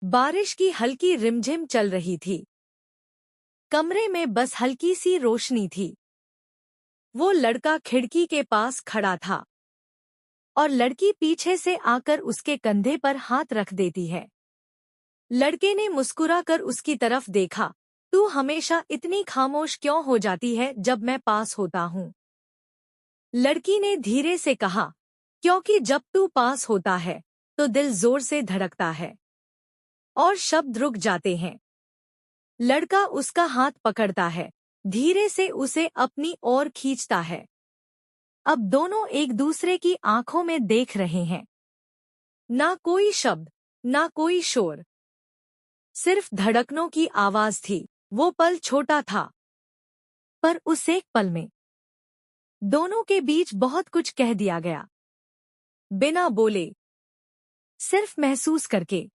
बारिश की हल्की रिमझिम चल रही थी। कमरे में बस हल्की सी रोशनी थी। वो लड़का खिड़की के पास खड़ा था और लड़की पीछे से आकर उसके कंधे पर हाथ रख देती है। लड़के ने मुस्कुराकर उसकी तरफ देखा। तू हमेशा इतनी खामोश क्यों हो जाती है जब मैं पास होता हूँ? लड़की ने धीरे से कहा, क्योंकि जब तू पास होता है तो दिल जोर से धड़कता है और शब्द रुक जाते हैं। लड़का उसका हाथ पकड़ता है, धीरे से उसे अपनी ओर खींचता है। अब दोनों एक दूसरे की आंखों में देख रहे हैं। ना कोई शब्द, ना कोई शोर, सिर्फ धड़कनों की आवाज थी। वो पल छोटा था, पर उस एक पल में दोनों के बीच बहुत कुछ कह दिया गया। बिना बोले, सिर्फ महसूस करके।